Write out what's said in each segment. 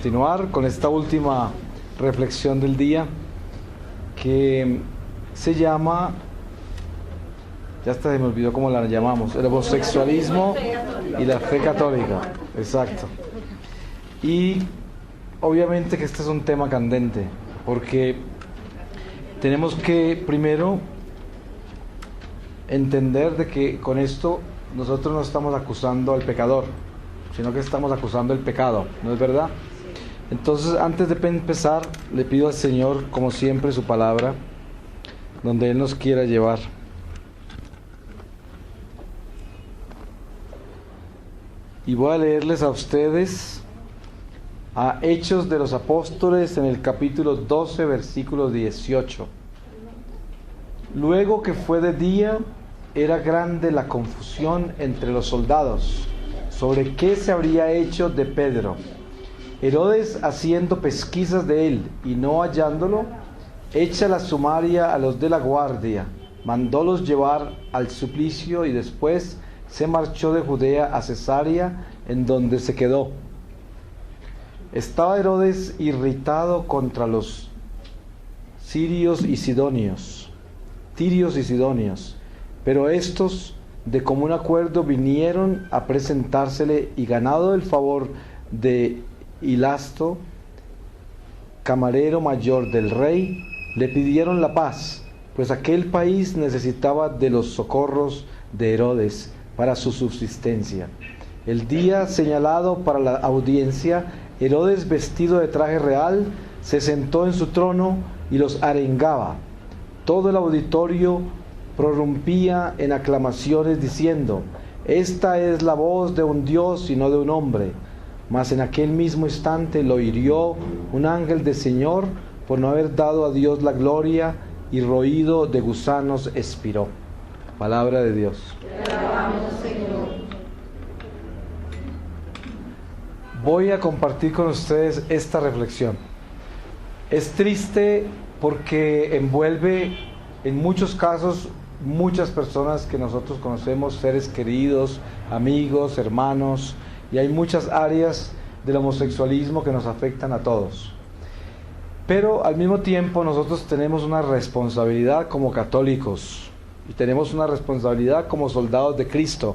continuar con esta última reflexión del día que se llama, ya hasta se me olvidó cómo la llamamos, el homosexualismo y la fe católica. Exacto. Y obviamente que este es un tema candente, porque tenemos que primero entender de que con esto nosotros no estamos acusando al pecador, sino que estamos acusando el pecado, ¿no es verdad? Entonces, antes de empezar, le pido al Señor, como siempre, su palabra, donde Él nos quiera llevar. Y voy a leerles a ustedes a Hechos de los Apóstoles en el capítulo 12, versículo 18. Luego que fue de día, era grande la confusión entre los soldados sobre qué se habría hecho de Pedro. Herodes, haciendo pesquisas de él y no hallándolo, hecha la sumaria a los de la guardia, mandólos llevar al suplicio y después se marchó de Judea a Cesarea, en donde se quedó. Estaba Herodes irritado contra los tirios y sidonios, pero estos de común acuerdo vinieron a presentársele y, ganado el favor de Hilasto, camarero mayor del rey, le pidieron la paz, pues aquel país necesitaba de los socorros de Herodes para su subsistencia. El día señalado para la audiencia, Herodes, vestido de traje real, se sentó en su trono y los arengaba. Todo el auditorio prorrumpía en aclamaciones diciendo: esta es la voz de un Dios y no de un hombre. Mas en aquel mismo instante lo hirió un ángel del Señor por no haber dado a Dios la gloria, y roído de gusanos expiró. Palabra de Dios. Te alabamos, Señor. Voy a compartir con ustedes esta reflexión. Es triste porque envuelve en muchos casos muchas personas que nosotros conocemos, seres queridos, amigos, hermanos, y hay muchas áreas del homosexualismo que nos afectan a todos. Pero al mismo tiempo nosotros tenemos una responsabilidad como católicos y tenemos una responsabilidad como soldados de Cristo,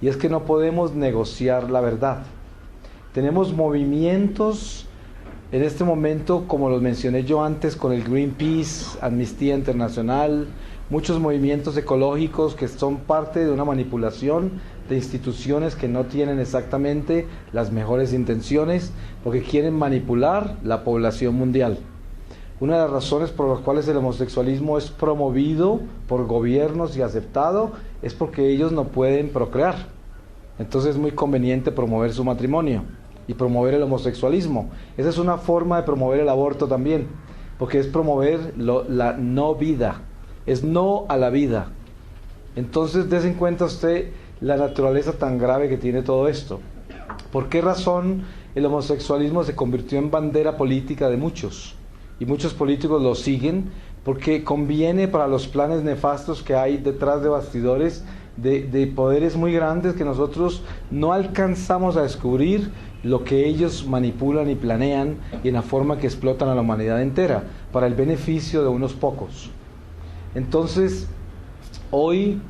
y es que no podemos negociar la verdad. Tenemos movimientos en este momento, como los mencioné yo antes, con el Greenpeace, Amnistía Internacional, muchos movimientos ecológicos que son parte de una manipulación de instituciones que no tienen exactamente las mejores intenciones, porque quieren manipular la población mundial. Una de las razones por las cuales el homosexualismo es promovido por gobiernos y aceptado es porque ellos no pueden procrear. Entonces es muy conveniente promover su matrimonio y promover el homosexualismo. Esa es una forma de promover el aborto también, porque es promover la no vida, es no a la vida. Entonces, dése en cuenta usted la naturaleza tan grave que tiene todo esto. ¿Por qué razón el homosexualismo se convirtió en bandera política de muchos? Y muchos políticos lo siguen porque conviene para los planes nefastos que hay detrás de bastidores de poderes muy grandes que nosotros no alcanzamos a descubrir lo que ellos manipulan y planean, y en la forma que explotan a la humanidad entera para el beneficio de unos pocos. Entonces, hoy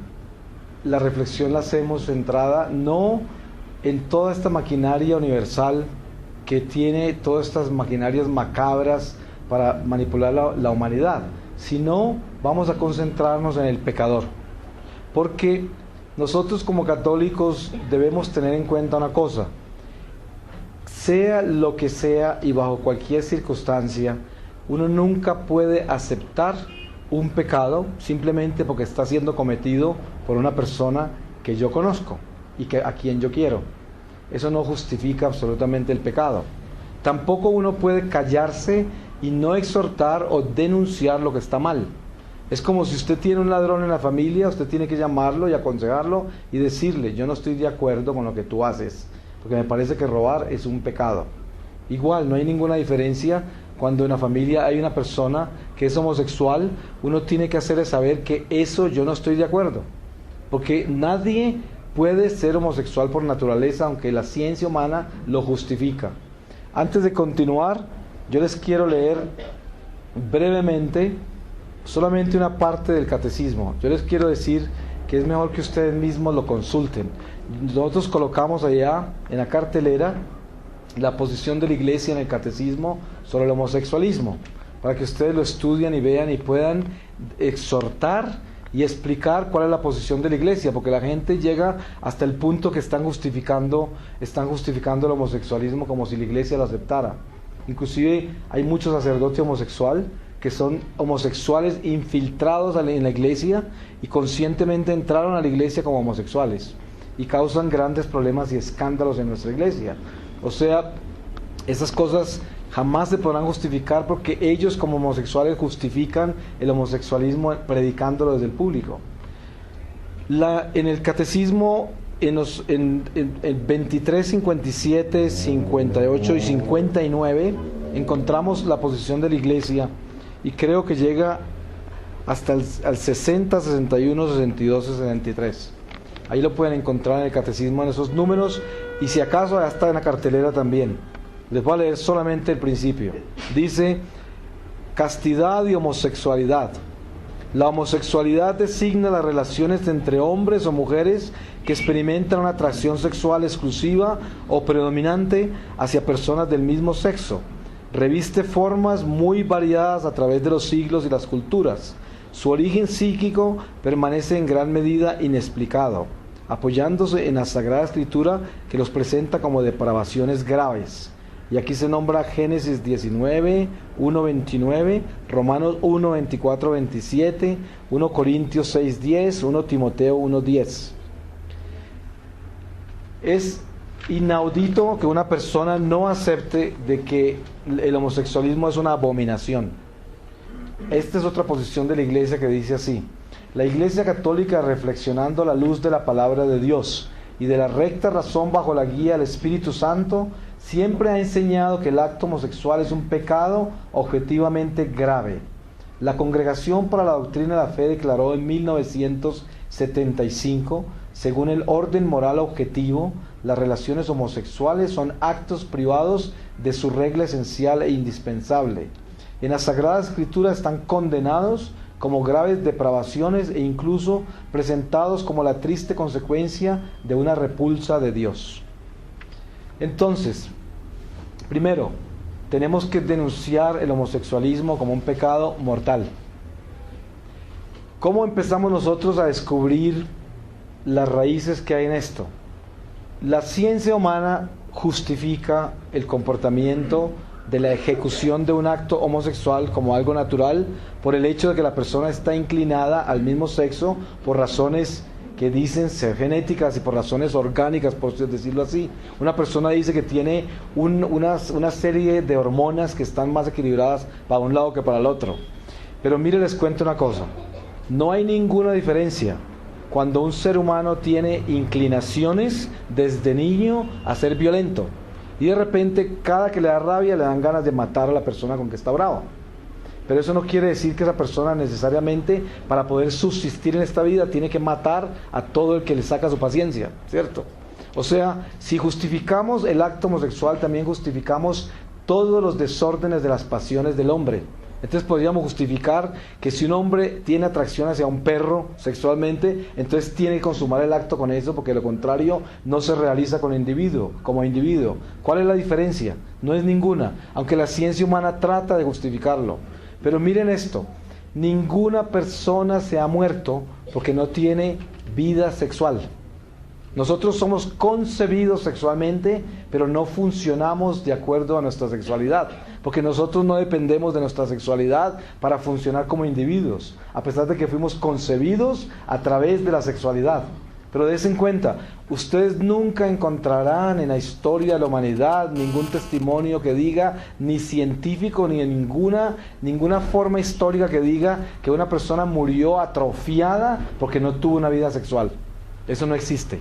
la reflexión la hacemos centrada no en toda esta maquinaria universal que tiene todas estas maquinarias macabras para manipular la humanidad, sino vamos a concentrarnos en el pecador, porque nosotros como católicos debemos tener en cuenta una cosa: sea lo que sea y bajo cualquier circunstancia, uno nunca puede aceptar un pecado simplemente porque está siendo cometido por una persona que yo conozco y a quien yo quiero. Eso no justifica absolutamente el pecado. Tampoco uno puede callarse y no exhortar o denunciar lo que está mal. Es como si usted tiene un ladrón en la familia, usted tiene que llamarlo y aconsejarlo y decirle: yo no estoy de acuerdo con lo que tú haces, porque me parece que robar es un pecado. Igual, no hay ninguna diferencia cuando en la familia hay una persona que es homosexual. Uno tiene que hacerle saber que eso yo no estoy de acuerdo, porque nadie puede ser homosexual por naturaleza, aunque la ciencia humana lo justifica. Antes de continuar, yo les quiero leer brevemente solamente una parte del catecismo. Yo les quiero decir que es mejor que ustedes mismos lo consulten. Nosotros colocamos allá en la cartelera la posición de la Iglesia en el catecismo sobre el homosexualismo, para que ustedes lo estudien y vean y puedan exhortar y explicar cuál es la posición de la Iglesia, porque la gente llega hasta el punto que están justificando el homosexualismo como si la Iglesia lo aceptara. Inclusive hay muchos sacerdotes homosexuales que son homosexuales infiltrados en la Iglesia y conscientemente entraron a la Iglesia como homosexuales y causan grandes problemas y escándalos en nuestra Iglesia. O sea, esas cosas jamás se podrán justificar porque ellos como homosexuales justifican el homosexualismo predicándolo desde el público. En el catecismo, en 23, 57, 58 y 59, encontramos la posición de la Iglesia y creo que llega hasta al 60, 61, 62, 63. Ahí lo pueden encontrar en el catecismo, en esos números, y si acaso ya está en la cartelera también. Les voy a leer solamente el principio. Dice: castidad y homosexualidad. La homosexualidad designa las relaciones entre hombres o mujeres que experimentan una atracción sexual exclusiva o predominante hacia personas del mismo sexo. Reviste formas muy variadas a través de los siglos y las culturas. Su origen psíquico permanece en gran medida inexplicado, apoyándose en la Sagrada Escritura que los presenta como depravaciones graves. Y aquí se nombra Génesis 19, 1, 29, Romanos 1, 24, 27, 1 Corintios 6, 10, 1 Timoteo 1, 10. Es inaudito que una persona no acepte de que el homosexualismo es una abominación. Esta es otra posición de la Iglesia que dice así: la Iglesia Católica, reflexionando a la luz de la palabra de Dios y de la recta razón bajo la guía del Espíritu Santo, siempre ha enseñado que el acto homosexual es un pecado objetivamente grave. La Congregación para la Doctrina de la Fe declaró en 1975, según el orden moral objetivo, las relaciones homosexuales son actos privados de su regla esencial e indispensable. En la Sagrada Escritura están condenados como graves depravaciones e incluso presentados como la triste consecuencia de una repulsa de Dios. Entonces, primero, tenemos que denunciar el homosexualismo como un pecado mortal. ¿Cómo empezamos nosotros a descubrir las raíces que hay en esto? La ciencia humana justifica el comportamiento de la ejecución de un acto homosexual como algo natural por el hecho de que la persona está inclinada al mismo sexo por razones que dicen ser genéticas y por razones orgánicas, por decirlo así. Una persona dice que tiene una serie de hormonas que están más equilibradas para un lado que para el otro. Pero mire, les cuento una cosa: no hay ninguna diferencia cuando un ser humano tiene inclinaciones desde niño a ser violento y de repente cada que le da rabia le dan ganas de matar a la persona con que está bravo. Pero eso no quiere decir que esa persona necesariamente, para poder subsistir en esta vida, tiene que matar a todo el que le saca su paciencia, ¿cierto? O sea, si justificamos el acto homosexual, también justificamos todos los desórdenes de las pasiones del hombre. Entonces podríamos justificar que si un hombre tiene atracción hacia un perro sexualmente, entonces tiene que consumar el acto con eso, porque de lo contrario no se realiza como individuo. ¿Cuál es la diferencia? No es ninguna, aunque la ciencia humana trata de justificarlo. Pero miren esto: ninguna persona se ha muerto porque no tiene vida sexual. Nosotros somos concebidos sexualmente, pero no funcionamos de acuerdo a nuestra sexualidad, porque nosotros no dependemos de nuestra sexualidad para funcionar como individuos, a pesar de que fuimos concebidos a través de la sexualidad. Pero dense en cuenta, ustedes nunca encontrarán en la historia de la humanidad ningún testimonio que diga, ni científico, ni en ninguna forma histórica que diga que una persona murió atrofiada porque no tuvo una vida sexual. Eso no existe.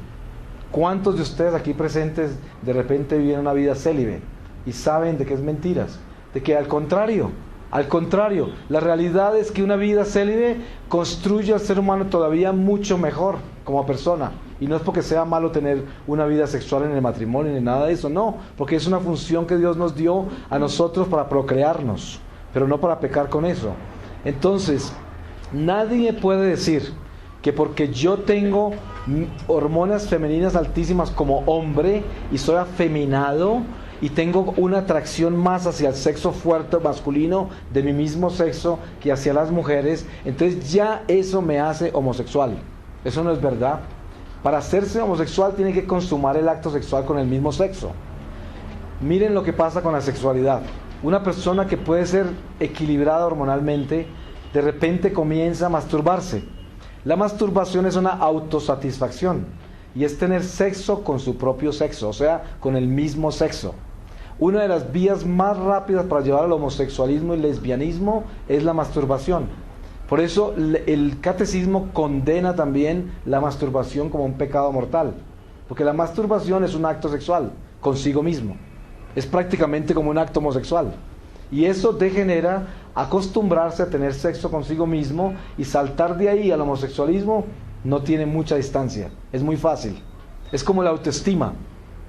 ¿Cuántos de ustedes aquí presentes de repente viven una vida célibe y saben de que es mentiras? De que al contrario, Al contrario, la realidad es que una vida célibe construye al ser humano todavía mucho mejor como persona. Y no es porque sea malo tener una vida sexual en el matrimonio ni nada de eso, no, porque es una función que Dios nos dio a nosotros para procrearnos, pero no para pecar con eso. Entonces, nadie puede decir que porque yo tengo hormonas femeninas altísimas como hombre y soy afeminado y tengo una atracción más hacia el sexo fuerte masculino de mi mismo sexo que hacia las mujeres, entonces ya eso me hace homosexual. Eso no es verdad. Para hacerse homosexual tiene que consumar el acto sexual con el mismo sexo. Miren lo que pasa con la sexualidad. Una persona que puede ser equilibrada hormonalmente, de repente comienza a masturbarse. La masturbación es una autosatisfacción y es tener sexo con su propio sexo, o sea, con el mismo sexo. Una de las vías más rápidas para llevar al homosexualismo y lesbianismo es la masturbación. Por eso el catecismo condena también la masturbación como un pecado mortal, porque la masturbación es un acto sexual consigo mismo, es prácticamente como un acto homosexual, y eso degenera acostumbrarse a tener sexo consigo mismo, y saltar de ahí al homosexualismo no tiene mucha distancia, es muy fácil. Es como la autoestima,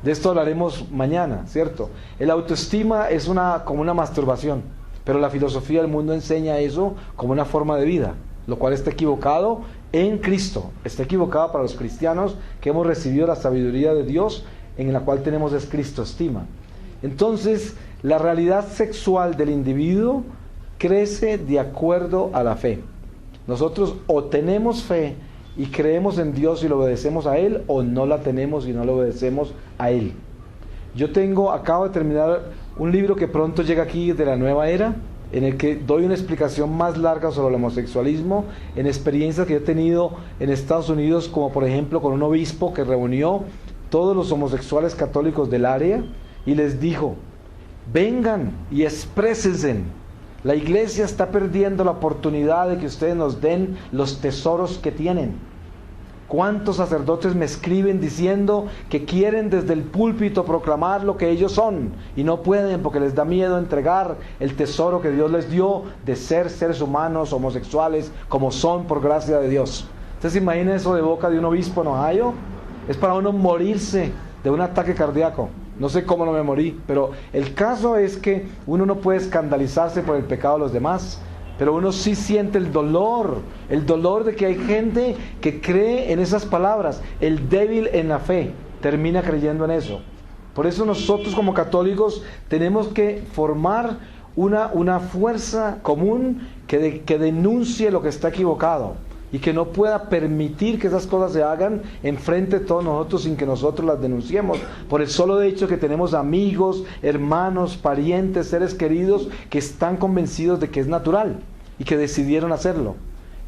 de esto hablaremos mañana, ¿cierto? El autoestima es como una masturbación, pero la filosofía del mundo enseña eso como una forma de vida, lo cual está equivocado en Cristo, está equivocado para los cristianos que hemos recibido la sabiduría de Dios, en la cual tenemos es Cristoestima. Entonces, la realidad sexual del individuo crece de acuerdo a la fe. Nosotros o tenemos fe y creemos en Dios y lo obedecemos a Él, o no la tenemos y no lo obedecemos a Él. Acabo de terminar un libro que pronto llega aquí de la nueva era, en el que doy una explicación más larga sobre el homosexualismo, en experiencias que he tenido en Estados Unidos, como por ejemplo con un obispo que reunió todos los homosexuales católicos del área y les dijo: vengan y exprésense. La iglesia está perdiendo la oportunidad de que ustedes nos den los tesoros que tienen. ¿Cuántos sacerdotes me escriben diciendo que quieren desde el púlpito proclamar lo que ellos son y no pueden porque les da miedo entregar el tesoro que Dios les dio de ser seres humanos homosexuales como son por gracia de Dios? ¿Ustedes se imaginan eso de boca de un obispo en Ohio? Es para uno morirse de un ataque cardíaco. No sé cómo no me morí, pero el caso es que uno no puede escandalizarse por el pecado de los demás, pero uno sí siente el dolor de que hay gente que cree en esas palabras. El débil en la fe termina creyendo en eso. Por eso nosotros como católicos tenemos que formar una fuerza común que denuncie lo que está equivocado y que no pueda permitir que esas cosas se hagan enfrente de todos nosotros sin que nosotros las denunciemos, por el solo hecho que tenemos amigos, hermanos, parientes, seres queridos que están convencidos de que es natural y que decidieron hacerlo.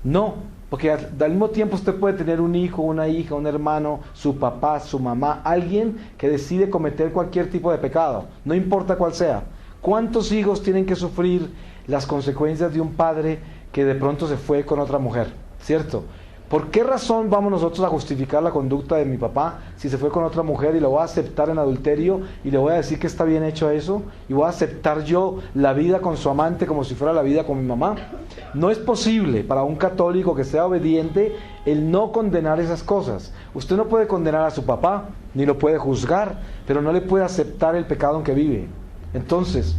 No, porque al mismo tiempo usted puede tener un hijo, una hija, un hermano, su papá, su mamá, alguien que decide cometer cualquier tipo de pecado, no importa cuál sea. ¿Cuántos hijos tienen que sufrir las consecuencias de un padre que de pronto se fue con otra mujer? ¿Cierto? ¿Por qué razón vamos nosotros a justificar la conducta de mi papá si se fue con otra mujer y lo voy a aceptar en adulterio y le voy a decir que está bien hecho eso y voy a aceptar yo la vida con su amante como si fuera la vida con mi mamá? No es posible para un católico que sea obediente el no condenar esas cosas. Usted no puede condenar a su papá ni lo puede juzgar, pero no le puede aceptar el pecado en que vive. Entonces,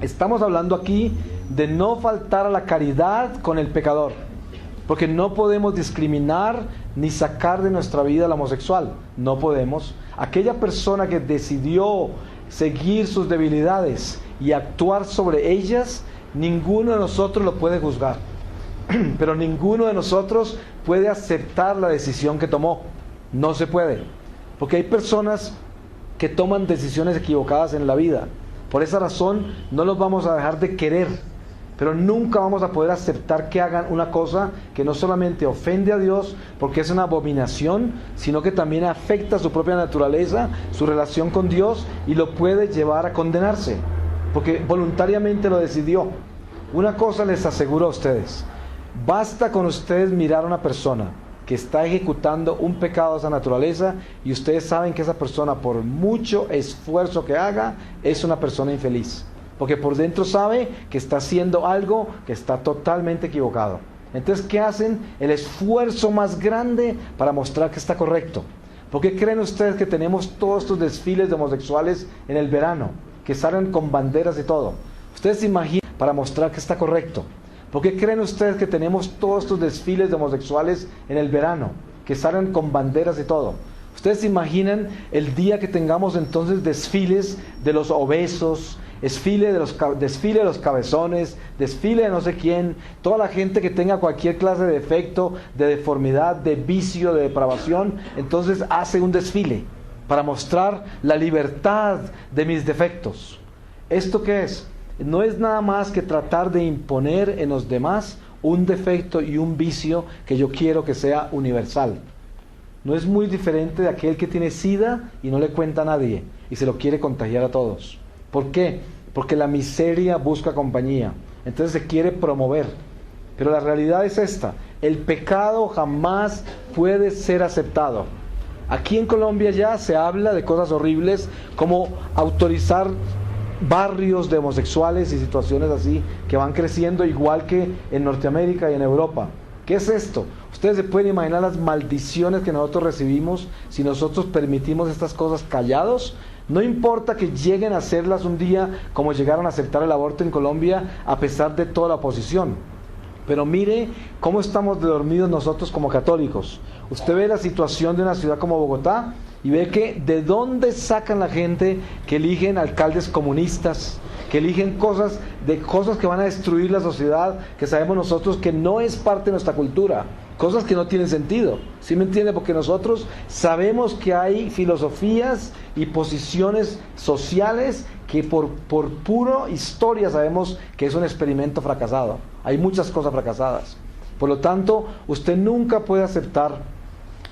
estamos hablando aquí de no faltar a la caridad con el pecador, porque no podemos discriminar ni sacar de nuestra vida al homosexual. No podemos. Aquella persona que decidió seguir sus debilidades y actuar sobre ellas, ninguno de nosotros lo puede juzgar. Pero ninguno de nosotros puede aceptar la decisión que tomó. No se puede. Porque hay personas que toman decisiones equivocadas en la vida. Por esa razón no los vamos a dejar de querer. Pero nunca vamos a poder aceptar que hagan una cosa que no solamente ofende a Dios porque es una abominación, sino que también afecta su propia naturaleza, su relación con Dios, y lo puede llevar a condenarse, porque voluntariamente lo decidió. Una cosa les aseguro a ustedes: basta con ustedes mirar a una persona que está ejecutando un pecado de esa naturaleza y ustedes saben que esa persona, por mucho esfuerzo que haga, es una persona infeliz. porque por dentro sabe que está haciendo algo que está totalmente equivocado. Entonces, ¿qué hacen? El esfuerzo más grande para mostrar que está correcto. ¿Por qué creen ustedes que tenemos todos estos desfiles de homosexuales en el verano? Que salen con banderas y todo. Ustedes se imaginan para mostrar que está correcto. ¿Por qué creen ustedes que tenemos todos estos desfiles de homosexuales en el verano? Que salen con banderas y todo. Ustedes se imaginan el día que tengamos entonces desfiles de los obesos, desfile de los cabezones, desfile de no sé quién, toda la gente que tenga cualquier clase de defecto, de deformidad, de vicio, de depravación, entonces hace un desfile para mostrar la libertad de mis defectos. ¿Esto qué es? No es nada más que tratar de imponer en los demás un defecto y un vicio que yo quiero que sea universal. No es muy diferente de aquel que tiene SIDA y no le cuenta a nadie y se lo quiere contagiar a todos. ¿Por qué? Porque la miseria busca compañía. Entonces se quiere promover. Pero la realidad es esta: el pecado jamás puede ser aceptado. Aquí en Colombia ya se habla de cosas horribles como autorizar barrios de homosexuales y situaciones así que van creciendo igual que en Norteamérica y en Europa. ¿Qué es esto? Ustedes se pueden imaginar las maldiciones que nosotros recibimos si nosotros permitimos estas cosas callados. No importa que lleguen a hacerlas un día como llegaron a aceptar el aborto en Colombia a pesar de toda la oposición. Pero mire cómo estamos dormidos nosotros como católicos. Usted ve la situación de una ciudad como Bogotá y ve que de dónde sacan la gente que eligen alcaldes comunistas, que eligen cosas que van a destruir la sociedad, que sabemos nosotros que no es parte de nuestra cultura, cosas que no tienen sentido. ¿Sí me entiende? Porque nosotros sabemos que hay filosofías y posiciones sociales que por puro historia sabemos que es un experimento fracasado. Hay muchas cosas fracasadas. Por lo tanto, usted nunca puede aceptar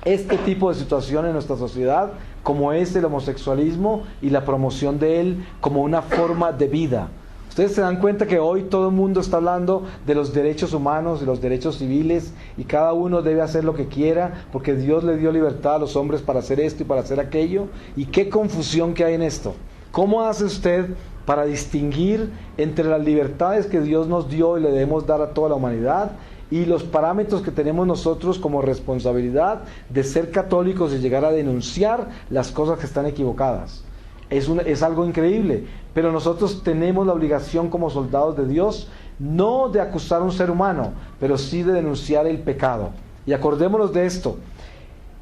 este tipo de situación en nuestra sociedad, como es el homosexualismo y la promoción de él como una forma de vida. Ustedes se dan cuenta que hoy todo el mundo está hablando de los derechos humanos y los derechos civiles y cada uno debe hacer lo que quiera porque Dios le dio libertad a los hombres para hacer esto y para hacer aquello. Y qué confusión que hay en esto. ¿Cómo hace usted para distinguir entre las libertades que Dios nos dio y le debemos dar a toda la humanidad y los parámetros que tenemos nosotros como responsabilidad de ser católicos y llegar a denunciar las cosas que están equivocadas? Es algo increíble, pero nosotros tenemos la obligación como soldados de Dios no de acusar a un ser humano, pero sí de denunciar el pecado. Y acordémonos de esto: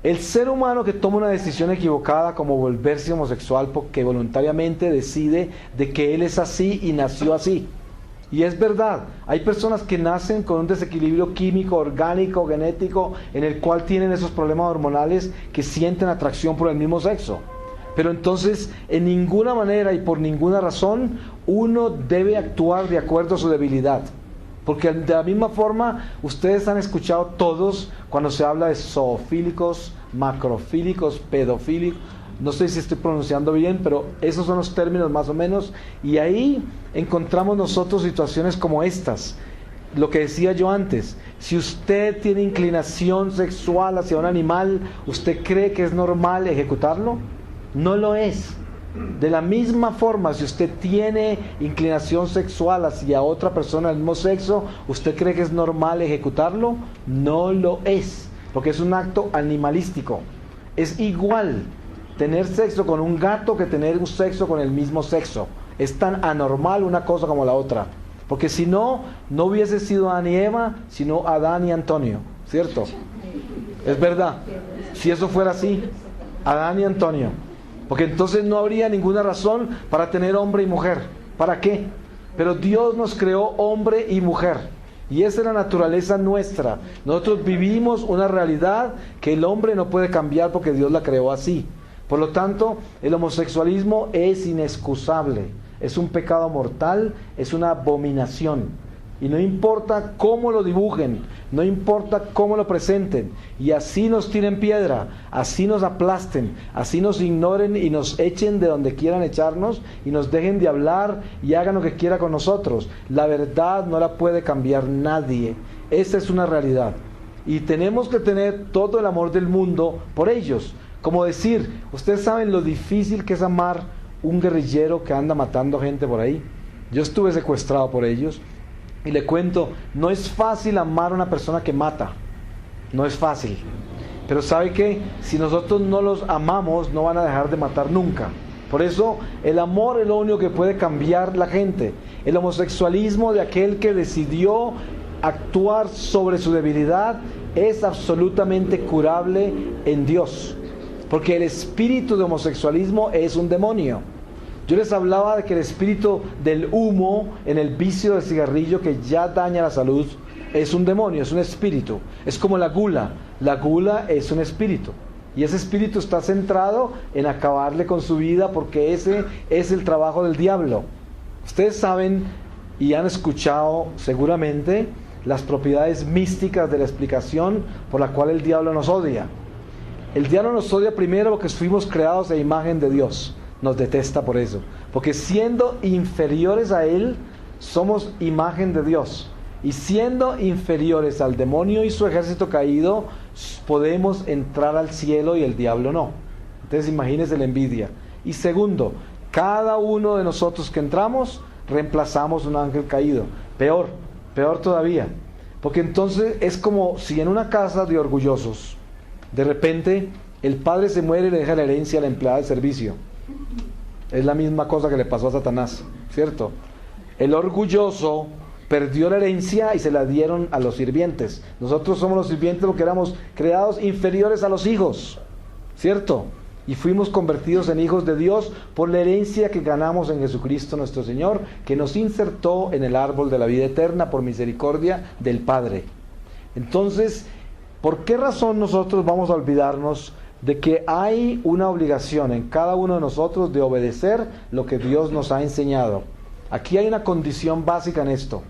el ser humano que toma una decisión equivocada como volverse homosexual porque voluntariamente decide de que él es así y nació así. Y es verdad, hay personas que nacen con un desequilibrio químico, orgánico, genético, en el cual tienen esos problemas hormonales que sienten atracción por el mismo sexo. Pero entonces, en ninguna manera y por ninguna razón, uno debe actuar de acuerdo a su debilidad. Porque de la misma forma, ustedes han escuchado todos cuando se habla de zoofílicos, macrofílicos, pedofílicos. No sé si estoy pronunciando bien, pero esos son los términos más o menos. Y ahí encontramos nosotros situaciones como estas. Lo que decía yo antes: si usted tiene inclinación sexual hacia un animal, ¿usted cree que es normal ejecutarlo? No lo es. De la misma forma, si usted tiene inclinación sexual hacia otra persona del mismo sexo, ¿usted cree que es normal ejecutarlo? No lo es, porque es un acto animalístico. Es igual tener sexo con un gato que tener un sexo con el mismo sexo. Es tan anormal una cosa como la otra. Porque si no, no hubiese sido Adán y Eva, sino Adán y Antonio, ¿cierto? Es verdad. Si eso fuera así, Adán y Antonio. Porque entonces no habría ninguna razón para tener hombre y mujer. ¿Para qué? Pero Dios nos creó hombre y mujer. Y esa es la naturaleza nuestra. Nosotros vivimos una realidad que el hombre no puede cambiar porque Dios la creó así. Por lo tanto, el homosexualismo es inexcusable. Es un pecado mortal, es una abominación. Y no importa cómo lo dibujen, no importa cómo lo presenten, y así nos tiren piedra, así nos aplasten, así nos ignoren y nos echen de donde quieran echarnos y nos dejen de hablar y hagan lo que quiera con nosotros. La verdad no la puede cambiar nadie. Esa es una realidad. Y tenemos que tener todo el amor del mundo por ellos. Como decir, ustedes saben lo difícil que es amar un guerrillero que anda matando gente por ahí. Yo estuve secuestrado por ellos y le cuento, no es fácil amar a una persona que mata, no es fácil. Pero ¿sabe qué? Si nosotros no los amamos, no van a dejar de matar nunca. Por eso el amor es lo único que puede cambiar la gente. El homosexualismo de aquel que decidió actuar sobre su debilidad es absolutamente curable en Dios. Porque el espíritu de homosexualismo es un demonio. Yo les hablaba de que el espíritu del humo en el vicio del cigarrillo que ya daña la salud es un demonio, es un espíritu. Es como la gula. La gula es un espíritu. Y ese espíritu está centrado en acabarle con su vida porque ese es el trabajo del diablo. Ustedes saben y han escuchado seguramente las propiedades místicas de la explicación por la cual el diablo nos odia. El diablo nos odia primero porque fuimos creados a imagen de Dios. Nos detesta por eso. Porque siendo inferiores a Él, somos imagen de Dios. Y siendo inferiores al demonio y su ejército caído, podemos entrar al cielo y el diablo no. Entonces imagínense la envidia. Y segundo, cada uno de nosotros que entramos, reemplazamos un ángel caído. Peor todavía. Porque entonces es como si en una casa de orgullosos, de repente el padre se muere y le deja la herencia a la empleada de servicio. Es la misma cosa que le pasó a Satanás, ¿cierto? El orgulloso perdió la herencia y se la dieron a los sirvientes. Nosotros somos los sirvientes porque éramos creados inferiores a los hijos, ¿cierto? Y fuimos convertidos en hijos de Dios por la herencia que ganamos en Jesucristo nuestro Señor, que nos insertó en el árbol de la vida eterna por misericordia del Padre. Entonces, ¿por qué razón nosotros vamos a olvidarnos de que hay una obligación en cada uno de nosotros de obedecer lo que Dios nos ha enseñado? Aquí hay una condición básica en esto.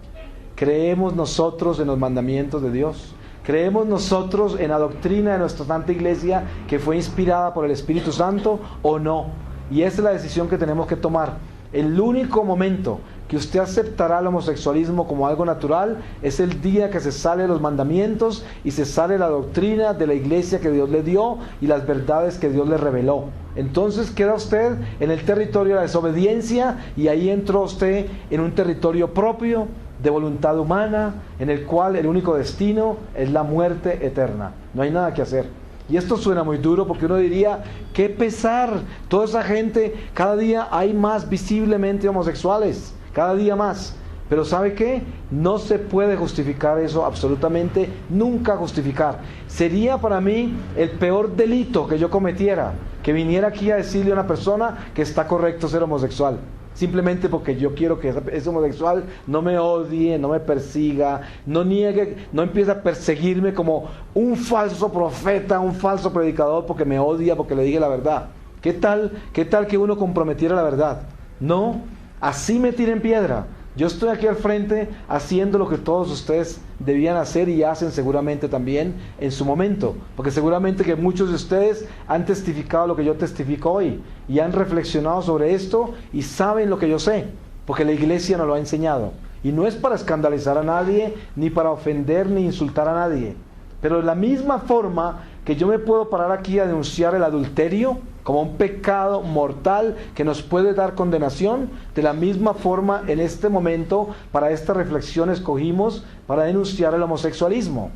¿Creemos nosotros en los mandamientos de Dios? ¿Creemos nosotros en la doctrina de nuestra Santa Iglesia que fue inspirada por el Espíritu Santo o no? Y esa es la decisión que tenemos que tomar. El único momento que usted aceptará el homosexualismo como algo natural es el día que se sale de los mandamientos y se sale la doctrina de la iglesia que Dios le dio y las verdades que Dios le reveló. Entonces queda usted en el territorio de la desobediencia y ahí entró usted en un territorio propio de voluntad humana en el cual el único destino es la muerte eterna. No hay nada que hacer. Y esto suena muy duro porque uno diría, qué pesar, toda esa gente, cada día hay más visiblemente homosexuales, cada día más. Pero ¿sabe qué? No se puede justificar eso, absolutamente nunca justificar. Sería para mí el peor delito que yo cometiera, que viniera aquí a decirle a una persona que está correcto ser homosexual. Simplemente porque yo quiero que ese homosexual no me odie, no me persiga, no niegue, no empiece a perseguirme como un falso profeta, un falso predicador porque me odia, porque le dije la verdad. ¿Qué tal que uno comprometiera la verdad? No, así me tiren piedra. Yo estoy aquí al frente haciendo lo que todos ustedes debían hacer y hacen seguramente también en su momento. Porque seguramente que muchos de ustedes han testificado lo que yo testifico hoy y han reflexionado sobre esto y saben lo que yo sé, porque la iglesia nos lo ha enseñado. Y no es para escandalizar a nadie, ni para ofender ni insultar a nadie. Pero de la misma forma que yo me puedo parar aquí a denunciar el adulterio como un pecado mortal que nos puede dar condenación, de la misma forma en este momento para esta reflexión escogimos para denunciar el homosexualismo.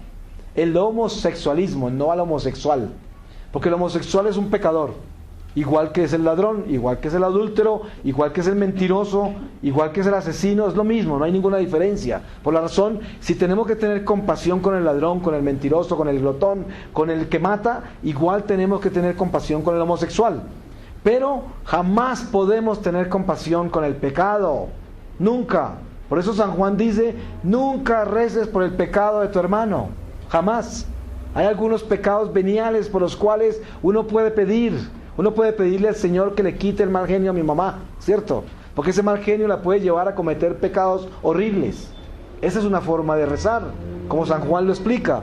El homosexualismo, no al homosexual, porque el homosexual es un pecador, igual que es el ladrón, igual que es el adúltero, igual que es el mentiroso, igual que es el asesino, es lo mismo, no hay ninguna diferencia. Por la razón, si tenemos que tener compasión con el ladrón, con el mentiroso, con el glotón, con el que mata, igual tenemos que tener compasión con el homosexual. Pero jamás podemos tener compasión con el pecado, nunca. Por eso San Juan dice, nunca reces por el pecado de tu hermano, jamás. Hay algunos pecados veniales por los cuales uno puede pedirle al Señor que le quite el mal genio a mi mamá, ¿cierto? Porque ese mal genio la puede llevar a cometer pecados horribles. Esa es una forma de rezar, como San Juan lo explica.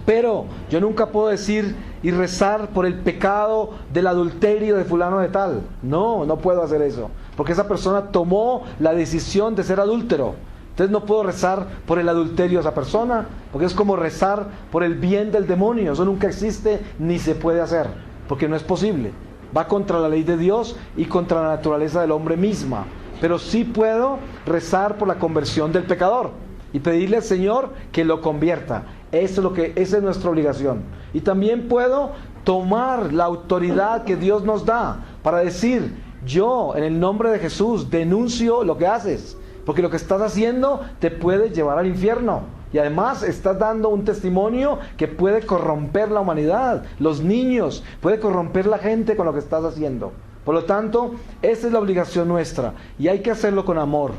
Pero yo nunca puedo decir y rezar por el pecado del adulterio de fulano de tal. No, no puedo hacer eso, porque esa persona tomó la decisión de ser adúltero. Entonces no puedo rezar por el adulterio de esa persona, porque es como rezar por el bien del demonio. Eso nunca existe ni se puede hacer, porque no es posible. Va contra la ley de Dios y contra la naturaleza del hombre misma. pero sí puedo rezar por la conversión del pecador y pedirle al Señor que lo convierta. Esa es nuestra obligación. Y también puedo tomar la autoridad que Dios nos da para decir: yo, en el nombre de Jesús, denuncio lo que haces, porque lo que estás haciendo te puede llevar al infierno. Y además estás dando un testimonio que puede corromper la humanidad, los niños, puede corromper la gente con lo que estás haciendo. Por lo tanto, esa es la obligación nuestra, y hay que hacerlo con amor,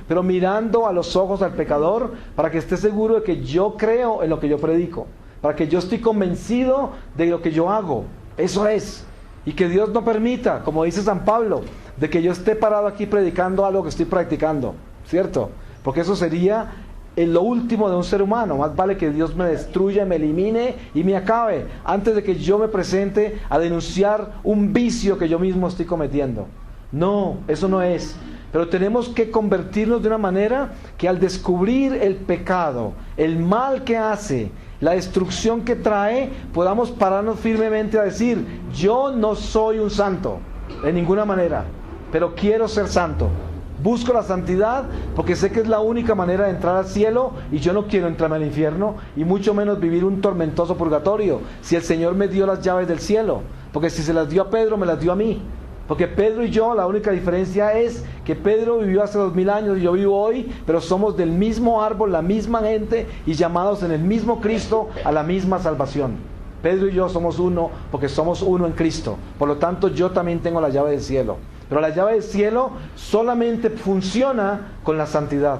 pero mirando a los ojos al pecador, para que esté seguro de que yo creo en lo que yo predico, para que yo estoy convencido de lo que yo hago. Eso es. Y que Dios no permita, como dice San Pablo, de que yo esté parado aquí predicando algo que estoy practicando, ¿cierto? Porque eso sería lo último de un ser humano. Más vale que Dios me destruya, me elimine y me acabe, antes de que yo me presente a denunciar un vicio que yo mismo estoy cometiendo. No, eso no es. Pero tenemos que convertirnos de una manera que, al descubrir el pecado, el mal que hace, la destrucción que trae, podamos pararnos firmemente a decir: yo no soy un santo, de ninguna manera, pero quiero ser santo. Busco la santidad porque sé que es la única manera de entrar al cielo, y yo no quiero entrarme al infierno, y mucho menos vivir un tormentoso purgatorio, si el Señor me dio las llaves del cielo. Porque si se las dio a Pedro, me las dio a mí. Porque Pedro y yo, la única diferencia es que Pedro vivió hace 2000 años y yo vivo hoy, pero somos del mismo árbol, la misma gente, y llamados en el mismo Cristo a la misma salvación. Pedro y yo somos uno porque somos uno en Cristo. Por lo tanto, yo también tengo la llave del cielo. Pero la llave del cielo solamente funciona con la santidad.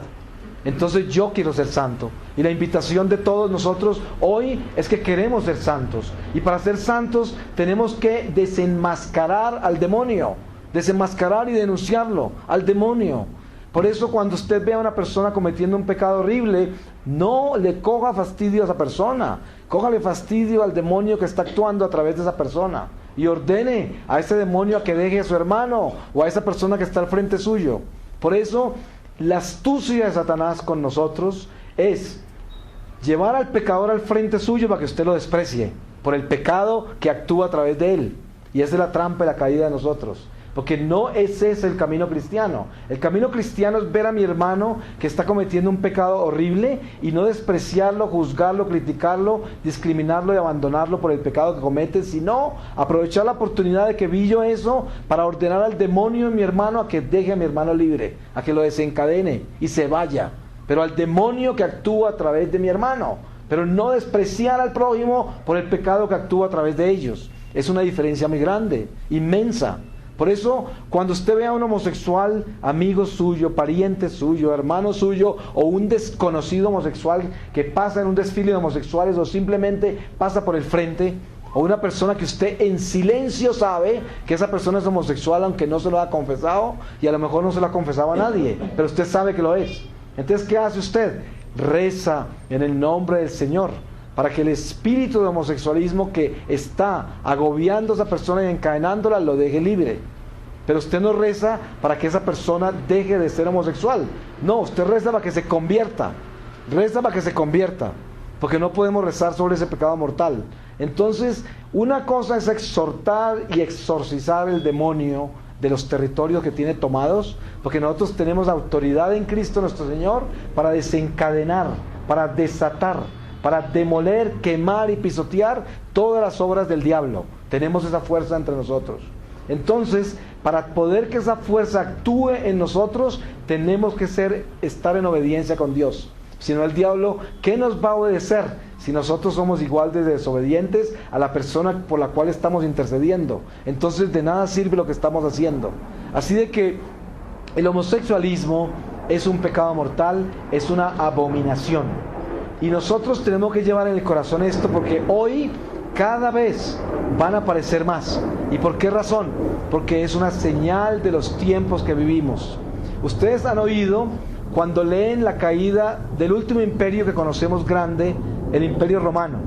Entonces yo quiero ser santo. Y la invitación de todos nosotros hoy es que queremos ser santos. Y para ser santos tenemos que desenmascarar al demonio. Desenmascarar y denunciarlo al demonio. Por eso, cuando usted ve a una persona cometiendo un pecado horrible, no le coja fastidio a esa persona. Cójale fastidio al demonio que está actuando a través de esa persona. Y ordene a ese demonio a que deje a su hermano o a esa persona que está al frente suyo. Por eso, la astucia de Satanás con nosotros es llevar al pecador al frente suyo para que usted lo desprecie por el pecado que actúa a través de él. Y esa es la trampa y la caída de nosotros. Porque no ese es el camino cristiano. El camino cristiano es ver a mi hermano que está cometiendo un pecado horrible y no despreciarlo, juzgarlo, criticarlo, discriminarlo y abandonarlo por el pecado que comete, sino aprovechar la oportunidad de que vi yo eso para ordenar al demonio en mi hermano a que deje a mi hermano libre, a que lo desencadene y se vaya. Pero al demonio que actúa a través de mi hermano, pero no despreciar al prójimo por el pecado que actúa a través de ellos. Es una diferencia muy grande, inmensa. Por eso, cuando usted ve a un homosexual, amigo suyo, pariente suyo, hermano suyo, o un desconocido homosexual que pasa en un desfile de homosexuales o simplemente pasa por el frente, o una persona que usted en silencio sabe que esa persona es homosexual, aunque no se lo ha confesado, y a lo mejor no se lo ha confesado a nadie, pero usted sabe que lo es. Entonces, ¿qué hace usted? Reza en el nombre del Señor, para que el espíritu de homosexualismo que está agobiando a esa persona y encadenándola lo deje libre. Pero usted no reza para que esa persona deje de ser homosexual. No, usted reza para que se convierta. Reza para que se convierta. Porque no podemos rezar sobre ese pecado mortal. Entonces, una cosa es exhortar y exorcizar el demonio de los territorios que tiene tomados, porque nosotros tenemos autoridad en Cristo nuestro Señor para desencadenar, para desatar, para demoler, quemar y pisotear todas las obras del diablo. Tenemos esa fuerza entre nosotros. Entonces, para poder que esa fuerza actúe en nosotros, tenemos que estar en obediencia con Dios. Si no, el diablo, ¿qué nos va a obedecer si nosotros somos igual de desobedientes a la persona por la cual estamos intercediendo? Entonces, de nada sirve lo que estamos haciendo. Así de que el homosexualismo es un pecado mortal, es una abominación. Y nosotros tenemos que llevar en el corazón esto, porque hoy cada vez van a aparecer más. ¿Y por qué razón? Porque es una señal de los tiempos que vivimos. Ustedes han oído cuando leen la caída del último imperio que conocemos grande, el Imperio Romano.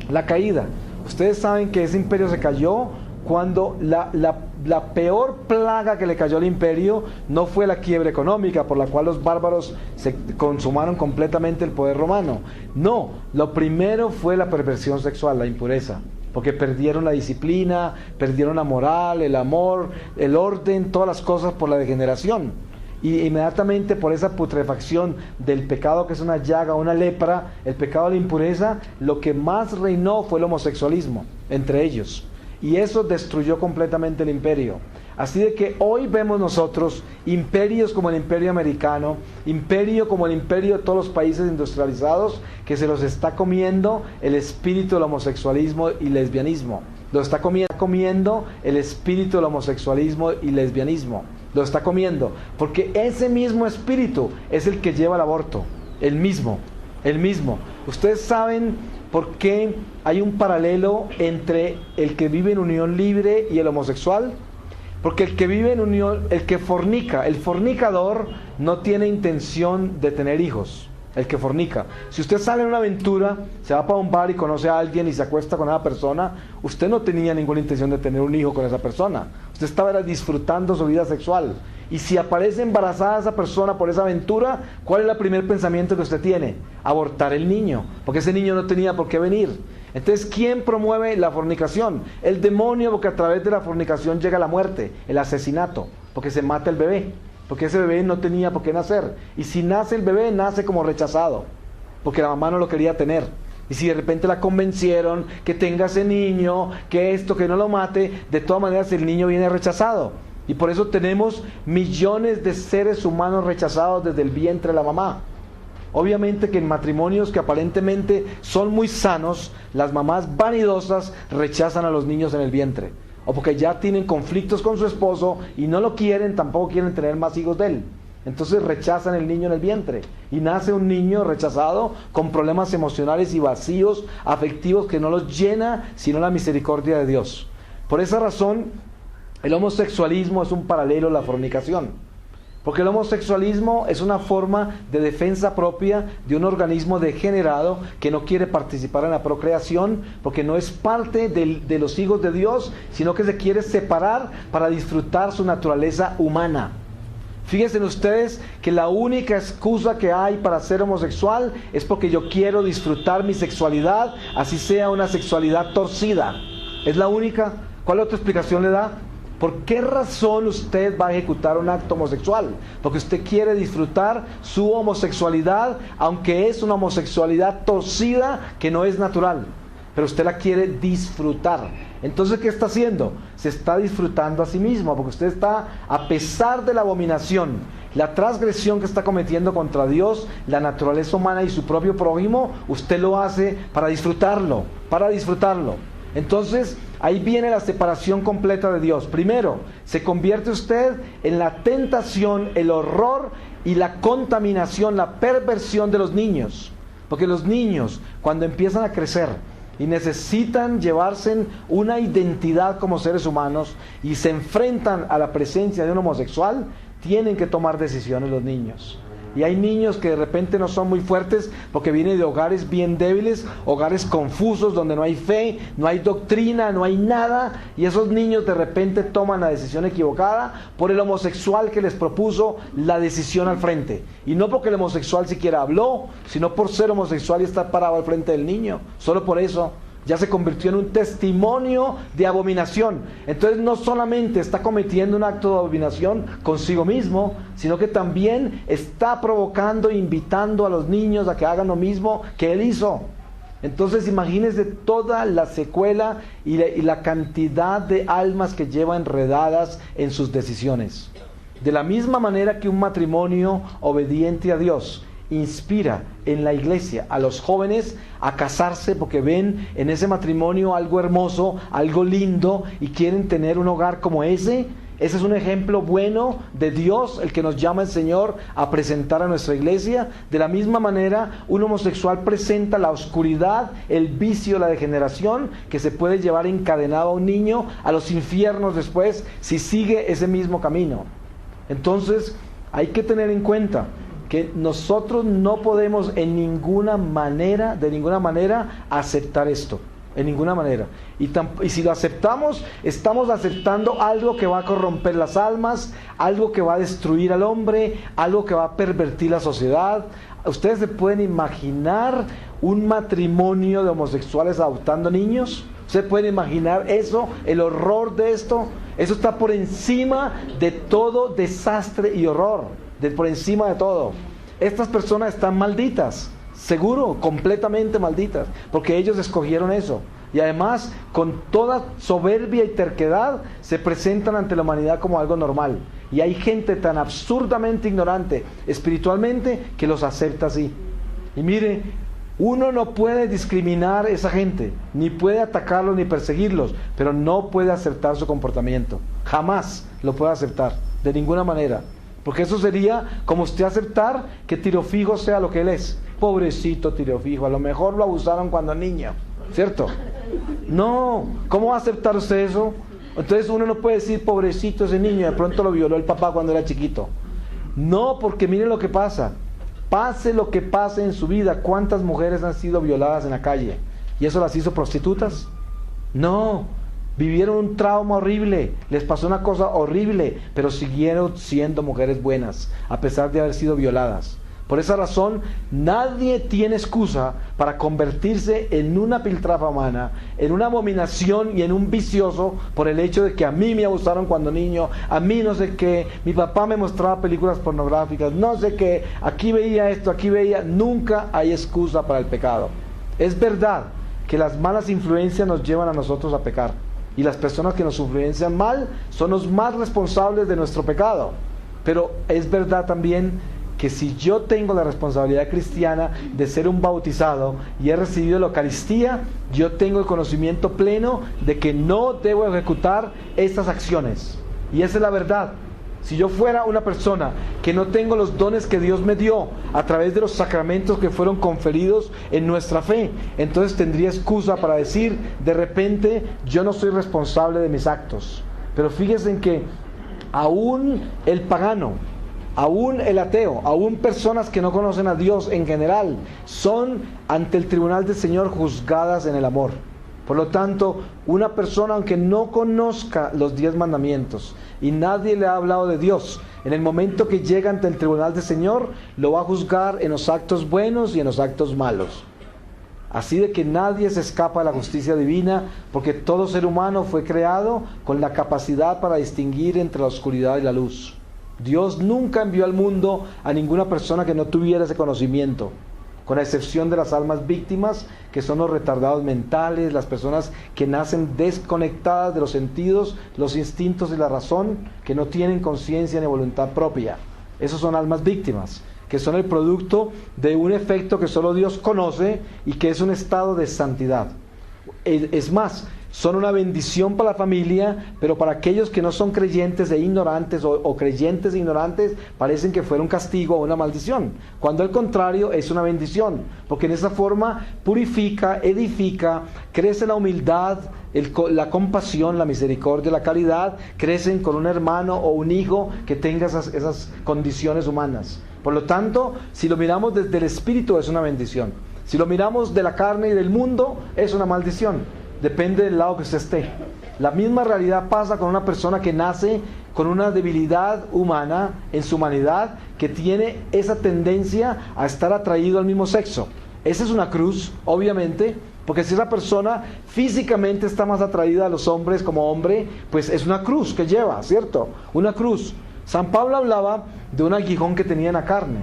La caída. Ustedes saben que ese imperio se cayó cuando la peor plaga que le cayó al imperio no fue la quiebra económica por la cual los bárbaros se consumaron completamente el poder romano. No, lo primero fue la perversión sexual, la impureza. porque perdieron la disciplina, perdieron la moral, el amor, el orden, todas las cosas por la degeneración. Y inmediatamente por esa putrefacción del pecado, que es una llaga, una lepra, el pecado de la impureza, lo que más reinó fue el homosexualismo entre ellos. Y eso destruyó completamente el imperio. Así de que hoy vemos nosotros imperios como el imperio americano, imperio como el imperio de todos los países industrializados, que se los está comiendo el espíritu del homosexualismo y lesbianismo. Lo está comiendo el espíritu del homosexualismo y lesbianismo. Lo está comiendo, porque ese mismo espíritu es el que lleva al aborto. El mismo. Ustedes saben por qué hay un paralelo entre el que vive en unión libre y el homosexual. Porque el que vive en unión, el que fornica, el fornicador no tiene intención de tener hijos. El que fornica. Si usted sale en una aventura, se va para un bar y conoce a alguien y se acuesta con esa persona, usted no tenía ninguna intención de tener un hijo con esa persona. Usted estaba disfrutando su vida sexual. Y si aparece embarazada esa persona por esa aventura, ¿cuál es el primer pensamiento que usted tiene? Abortar el niño, porque ese niño no tenía por qué venir. Entonces, ¿quién promueve la fornicación? El demonio, porque a través de la fornicación llega la muerte, el asesinato, porque se mata el bebé, porque ese bebé no tenía por qué nacer. Y si nace el bebé, nace como rechazado, porque la mamá no lo quería tener. Y si de repente la convencieron que tenga ese niño, que esto, que no lo mate, de todas maneras el niño viene rechazado. Y por eso tenemos millones de seres humanos rechazados desde el vientre de la mamá. Obviamente que en matrimonios que aparentemente son muy sanos, las mamás vanidosas rechazan a los niños en el vientre. O porque ya tienen conflictos con su esposo y no lo quieren, tampoco quieren tener más hijos de él. Entonces rechazan el niño en el vientre. Y nace un niño rechazado con problemas emocionales y vacíos afectivos que no los llena sino la misericordia de Dios. Por esa razón, el homosexualismo es un paralelo a la fornicación. Porque el homosexualismo es una forma de defensa propia de un organismo degenerado que no quiere participar en la procreación, porque no es parte de los hijos de Dios, sino que se quiere separar para disfrutar su naturaleza humana. Fíjense ustedes que la única excusa que hay para ser homosexual es porque yo quiero disfrutar mi sexualidad, así sea una sexualidad torcida. Es la única. ¿Cuál otra explicación le da? ¿Por qué razón usted va a ejecutar un acto homosexual? Porque usted quiere disfrutar su homosexualidad, aunque es una homosexualidad torcida que no es natural, pero usted la quiere disfrutar. Entonces, ¿qué está haciendo? Se está disfrutando a sí mismo, porque usted está, a pesar de la abominación, la transgresión que está cometiendo contra Dios, la naturaleza humana y su propio prójimo, usted lo hace para disfrutarlo, Entonces, ahí viene la separación completa de Dios. Primero, se convierte usted en la tentación, el horror y la contaminación, la perversión de los niños. Porque los niños, cuando empiezan a crecer y necesitan llevarse una identidad como seres humanos y se enfrentan a la presencia de un homosexual, tienen que tomar decisiones los niños. Y hay niños que de repente no son muy fuertes porque vienen de hogares bien débiles, hogares confusos donde no hay fe, no hay doctrina, no hay nada. Y esos niños de repente toman la decisión equivocada por el homosexual que les propuso la decisión al frente. Y no porque el homosexual siquiera habló, sino por ser homosexual y estar parado al frente del niño. Solo por eso ya se convirtió en un testimonio de abominación. Entonces no solamente está cometiendo un acto de abominación consigo mismo, sino que también está provocando e invitando a los niños a que hagan lo mismo que él hizo. Entonces imagínense toda la secuela y la cantidad de almas que lleva enredadas en sus decisiones. De la misma manera que un matrimonio obediente a Dios inspira en la iglesia a los jóvenes a casarse porque ven en ese matrimonio algo hermoso, algo lindo y quieren tener un hogar como ese. Ese es un ejemplo bueno de Dios, el que nos llama el Señor a presentar a nuestra iglesia. De la misma manera, un homosexual presenta la oscuridad, el vicio, la degeneración que se puede llevar encadenado a un niño a los infiernos después si sigue ese mismo camino. Entonces hay que tener en cuenta que nosotros no podemos de ninguna manera aceptar esto, en ninguna manera. Y si lo aceptamos, estamos aceptando algo que va a corromper las almas, algo que va a destruir al hombre, algo que va a pervertir la sociedad. Ustedes se pueden imaginar un matrimonio de homosexuales adoptando niños. ¿Ustedes pueden imaginar eso? El horror de esto. Eso está por encima de todo desastre y horror. Por encima de todo. Estas personas están malditas. Seguro, completamente malditas. Porque ellos escogieron eso. Y además, con toda soberbia y terquedad, se presentan ante la humanidad como algo normal. Y hay gente tan absurdamente ignorante espiritualmente que los acepta así. Y mire, uno no puede discriminar a esa gente, ni puede atacarlos ni perseguirlos, pero no puede aceptar su comportamiento. Jamás lo puede aceptar, de ninguna manera. Porque eso sería como usted aceptar que Tiro Fijo sea lo que él es. Pobrecito Tiro Fijo, a lo mejor lo abusaron cuando niño, ¿cierto? No, ¿cómo va a aceptar usted eso? Entonces uno no puede decir pobrecito ese niño, de pronto lo violó el papá cuando era chiquito. No, porque miren lo que pasa. Pase lo que pase en su vida, ¿cuántas mujeres han sido violadas en la calle? ¿Y eso las hizo prostitutas? No, vivieron un trauma horrible, les pasó una cosa horrible, pero siguieron siendo mujeres buenas, a pesar de haber sido violadas. Por esa razón, nadie tiene excusa para convertirse en una piltrafa humana, en una abominación y en un vicioso por el hecho de que a mí me abusaron cuando niño, a mí no sé qué, mi papá me mostraba películas pornográficas, no sé qué, aquí veía esto, aquí veía. Nunca hay excusa para el pecado. Es verdad que las malas influencias nos llevan a nosotros a pecar, y las personas que nos influencian mal son los más responsables de nuestro pecado. Pero es verdad también que si yo tengo la responsabilidad cristiana de ser un bautizado y he recibido la Eucaristía, yo tengo el conocimiento pleno de que no debo ejecutar estas acciones. Y esa es la verdad. Si yo fuera una persona que no tengo los dones que Dios me dio a través de los sacramentos que fueron conferidos en nuestra fe, entonces tendría excusa para decir, de repente, yo no soy responsable de mis actos. Pero fíjense en que aún el pagano, aún el ateo, aún personas que no conocen a Dios en general, son ante el tribunal del Señor juzgadas en el amor. Por lo tanto, una persona, aunque no conozca los 10 mandamientos y nadie le ha hablado de Dios, en el momento que llega ante el tribunal del Señor, lo va a juzgar en los actos buenos y en los actos malos. Así de que nadie se escapa de la justicia divina, porque todo ser humano fue creado con la capacidad para distinguir entre la oscuridad y la luz. Dios nunca envió al mundo a ninguna persona que no tuviera ese conocimiento, con la excepción de las almas víctimas, que son los retardados mentales, las personas que nacen desconectadas de los sentidos, los instintos y la razón, que no tienen conciencia ni voluntad propia. Esos son almas víctimas, que son el producto de un efecto que solo Dios conoce y que es un estado de santidad. Es más, son una bendición para la familia, pero para aquellos que no son creyentes e ignorantes o creyentes e ignorantes, parecen que fuera un castigo o una maldición, cuando al contrario es una bendición, porque en esa forma purifica, edifica, crece la humildad, la compasión, la misericordia, la caridad, crecen con un hermano o un hijo que tenga esas condiciones humanas. Por lo tanto, si lo miramos desde el espíritu, es una bendición. Si lo miramos de la carne y del mundo, es una maldición. Depende del lado que usted esté. La misma realidad pasa con una persona que nace con una debilidad humana en su humanidad, que tiene esa tendencia a estar atraído al mismo sexo. Esa es una cruz, obviamente, porque si esa persona físicamente está más atraída a los hombres como hombre, pues es una cruz que lleva, ¿cierto? Una cruz. San Pablo hablaba de un aguijón que tenía en la carne.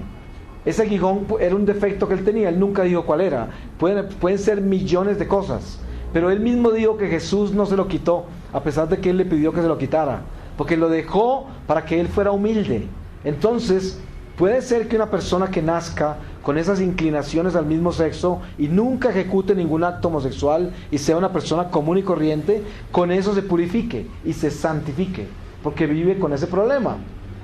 Ese aguijón era un defecto que él tenía, él nunca dijo cuál era. Pueden ser millones de cosas. Pero él mismo dijo que Jesús no se lo quitó, a pesar de que él le pidió que se lo quitara, porque lo dejó para que él fuera humilde. Entonces, puede ser que una persona que nazca con esas inclinaciones al mismo sexo y nunca ejecute ningún acto homosexual y sea una persona común y corriente, con eso se purifique y se santifique, porque vive con ese problema.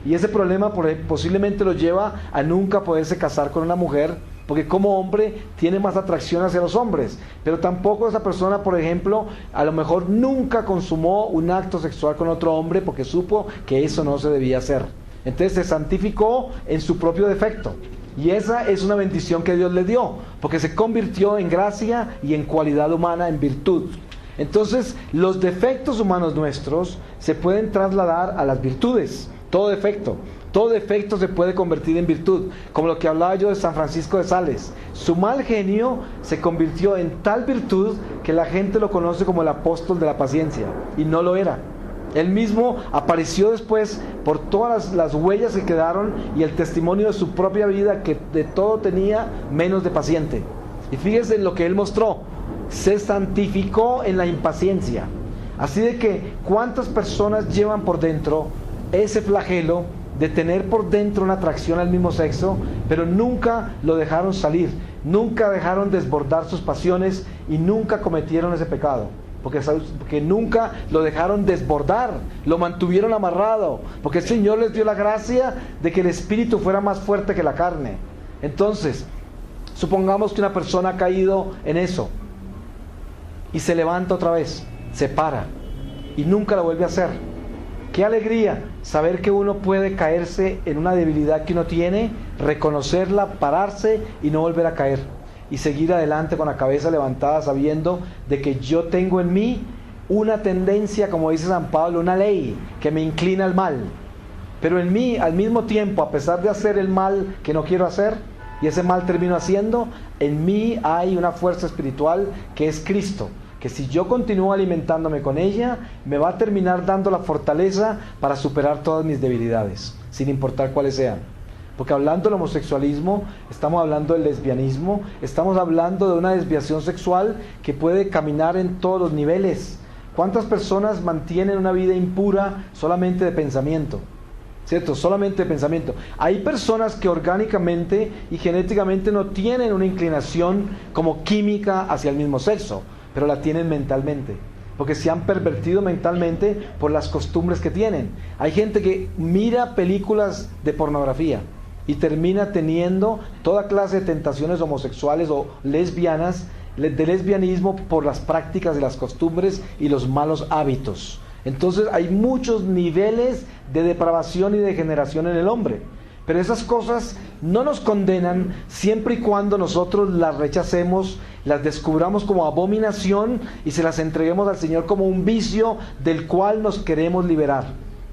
Y ese problema posiblemente lo lleva a nunca poderse casar con una mujer, porque como hombre tiene más atracción hacia los hombres, pero tampoco esa persona, por ejemplo, a lo mejor nunca consumó un acto sexual con otro hombre porque supo que eso no se debía hacer. Entonces se santificó en su propio defecto, y esa es una bendición que Dios le dio, porque se convirtió en gracia y en cualidad humana, en virtud. Entonces los defectos humanos nuestros se pueden trasladar a las virtudes. Todo defecto. Todo defecto se puede convertir en virtud, como lo que hablaba yo de San Francisco de Sales. Su mal genio se convirtió en tal virtud que la gente lo conoce como el apóstol de la paciencia, y no lo era. Él mismo apareció después por todas las huellas que quedaron y el testimonio de su propia vida, que de todo tenía menos de paciente. Y fíjense en lo que él mostró: se santificó en la impaciencia. Así de que, ¿cuántas personas llevan por dentro ese flagelo de tener por dentro una atracción al mismo sexo, pero nunca lo dejaron salir, nunca dejaron desbordar sus pasiones y nunca cometieron ese pecado? Porque nunca lo dejaron desbordar, lo mantuvieron amarrado, porque el Señor les dio la gracia de que el espíritu fuera más fuerte que la carne. Entonces, supongamos que una persona ha caído en eso y se levanta otra vez, se para y nunca lo vuelve a hacer. Qué alegría saber que uno puede caerse en una debilidad que uno tiene, reconocerla, pararse y no volver a caer, y seguir adelante con la cabeza levantada, sabiendo de que yo tengo en mí una tendencia, como dice San Pablo, una ley que me inclina al mal. Pero en mí, al mismo tiempo, a pesar de hacer el mal que no quiero hacer, y ese mal termino haciendo, en mí hay una fuerza espiritual que es Cristo, que si yo continúo alimentándome con ella, me va a terminar dando la fortaleza para superar todas mis debilidades, sin importar cuáles sean. Porque hablando del homosexualismo, estamos hablando del lesbianismo, estamos hablando de una desviación sexual que puede caminar en todos los niveles. ¿Cuántas personas mantienen una vida impura solamente de pensamiento? ¿Cierto? Solamente de pensamiento. Hay personas que orgánicamente y genéticamente no tienen una inclinación como química hacia el mismo sexo, pero la tienen mentalmente, porque se han pervertido mentalmente por las costumbres que tienen. Hay gente que mira películas de pornografía y termina teniendo toda clase de tentaciones homosexuales o lesbianas, de lesbianismo, por las prácticas de las costumbres y los malos hábitos. Entonces hay muchos niveles de depravación y degeneración en el hombre. Pero esas cosas no nos condenan siempre y cuando nosotros las rechacemos, las descubramos como abominación y se las entreguemos al Señor como un vicio del cual nos queremos liberar.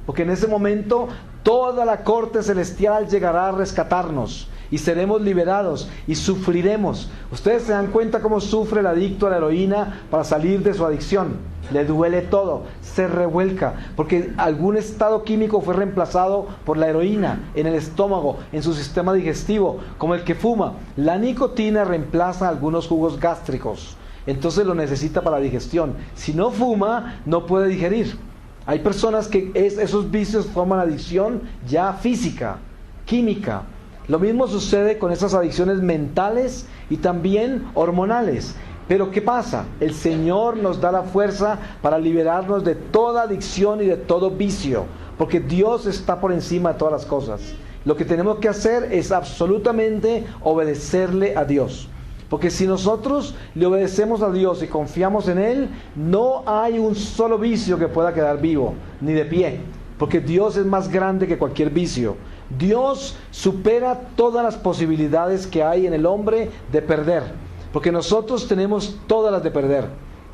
Porque en ese momento toda la corte celestial llegará a rescatarnos y seremos liberados y sufriremos. Ustedes se dan cuenta cómo sufre el adicto a la heroína para salir de su adicción. Le duele todo, se revuelca, porque algún estado químico fue reemplazado por la heroína en el estómago, en su sistema digestivo, como el que fuma. La nicotina reemplaza algunos jugos gástricos, entonces lo necesita para la digestión. Si no fuma, no puede digerir. Hay personas que esos vicios forman adicción ya física, química. Lo mismo sucede con esas adicciones mentales y también hormonales. Pero ¿qué pasa? El Señor nos da la fuerza para liberarnos de toda adicción y de todo vicio, porque Dios está por encima de todas las cosas. Lo que tenemos que hacer es absolutamente obedecerle a Dios. Porque si nosotros le obedecemos a Dios y confiamos en Él, no hay un solo vicio que pueda quedar vivo, ni de pie. Porque Dios es más grande que cualquier vicio. Dios supera todas las posibilidades que hay en el hombre de perder. Porque nosotros tenemos todas las de perder.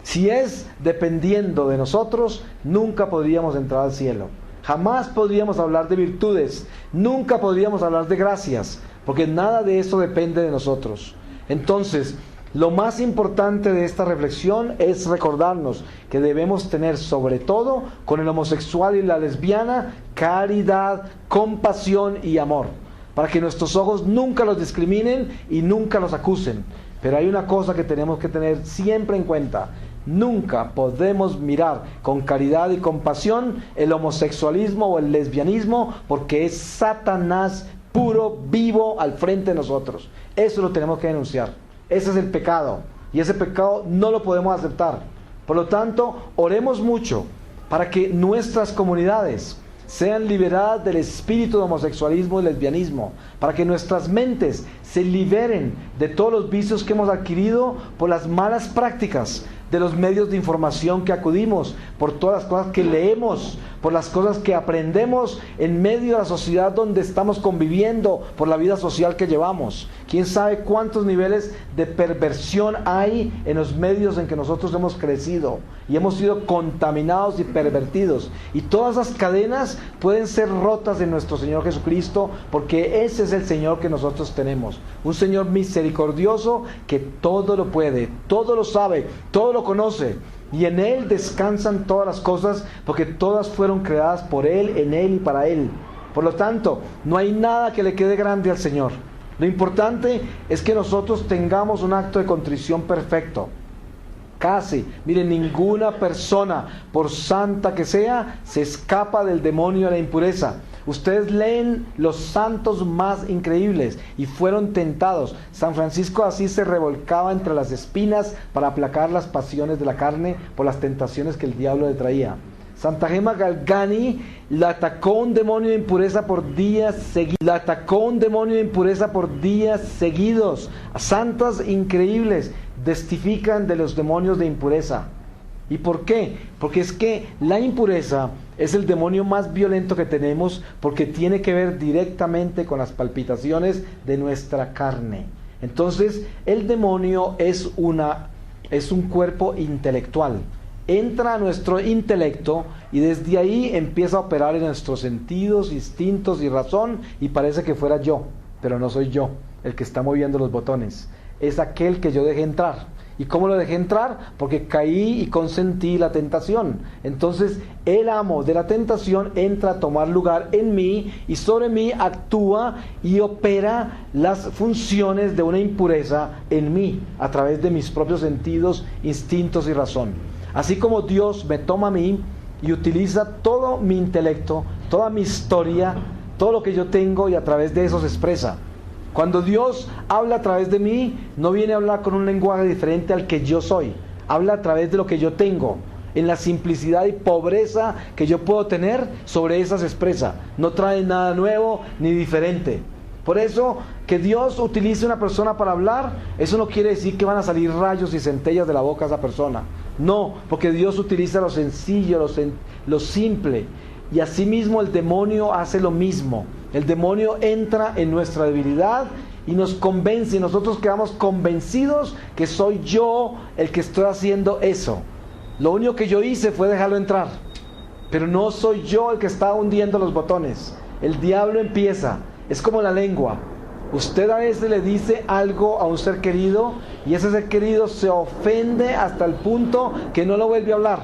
Si es dependiendo de nosotros, nunca podríamos entrar al cielo. Jamás podríamos hablar de virtudes. Nunca podríamos hablar de gracias. Porque nada de eso depende de nosotros. Entonces, lo más importante de esta reflexión es recordarnos que debemos tener, sobre todo con el homosexual y la lesbiana, caridad, compasión y amor, para que nuestros ojos nunca los discriminen y nunca los acusen. Pero hay una cosa que tenemos que tener siempre en cuenta: nunca podemos mirar con caridad y compasión el homosexualismo o el lesbianismo, porque es Satanás puro, vivo, al frente de nosotros. Eso lo tenemos que denunciar. Ese es el pecado, y ese pecado no lo podemos aceptar. Por lo tanto, oremos mucho para que nuestras comunidades sean liberadas del espíritu de homosexualismo y lesbianismo, para que nuestras mentes se liberen de todos los vicios que hemos adquirido por las malas prácticas de los medios de información que acudimos, por todas las cosas que leemos, por las cosas que aprendemos en medio de la sociedad donde estamos conviviendo, por la vida social que llevamos. ¿Quién sabe cuántos niveles de perversión hay en los medios en que nosotros hemos crecido y hemos sido contaminados y pervertidos? Y todas esas cadenas pueden ser rotas en nuestro Señor Jesucristo, porque ese es el Señor que nosotros tenemos. Un Señor misericordioso que todo lo puede, todo lo sabe, todo lo conoce. Y en Él descansan todas las cosas, porque todas fueron creadas por Él, en Él y para Él. Por lo tanto, no hay nada que le quede grande al Señor. Lo importante es que nosotros tengamos un acto de contrición perfecto. Casi, miren, ninguna persona, por santa que sea, se escapa del demonio de la impureza. Ustedes leen los santos más increíbles y fueron tentados. San Francisco de Asís se revolcaba entre las espinas para aplacar las pasiones de la carne por las tentaciones que el diablo le traía. Santa Gemma Galgani la atacó un demonio de impureza por días seguidos. Santas increíbles testifican de los demonios de impureza. ¿Y por qué? Porque es que la impureza es el demonio más violento que tenemos, porque tiene que ver directamente con las palpitaciones de nuestra carne. Entonces, el demonio es un cuerpo intelectual. Entra a nuestro intelecto y desde ahí empieza a operar en nuestros sentidos, instintos y razón, y parece que fuera yo, pero no soy yo el que está moviendo los botones. Es aquel que yo dejé entrar. ¿Y cómo lo dejé entrar? Porque caí y consentí la tentación. Entonces el amo de la tentación entra a tomar lugar en mí y sobre mí actúa y opera las funciones de una impureza en mí a través de mis propios sentidos, instintos y razón. Así como Dios me toma a mí y utiliza todo mi intelecto, toda mi historia, todo lo que yo tengo, y a través de eso se expresa. Cuando Dios habla a través de mí, no viene a hablar con un lenguaje diferente al que yo soy. Habla a través de lo que yo tengo. En la simplicidad y pobreza que yo puedo tener, sobre esa se expresa. No trae nada nuevo ni diferente. Por eso, que Dios utilice una persona para hablar, eso no quiere decir que van a salir rayos y centellas de la boca de esa persona. No, porque Dios utiliza lo sencillo, lo simple. Y asimismo el demonio hace lo mismo. El demonio entra en nuestra debilidad y nos convence, y nosotros quedamos convencidos que soy yo el que estoy haciendo eso. Lo único que yo hice fue dejarlo entrar, pero no soy yo el que está hundiendo los botones. El diablo empieza, es como la lengua. Usted a veces le dice algo a un ser querido y ese ser querido se ofende hasta el punto que no lo vuelve a hablar.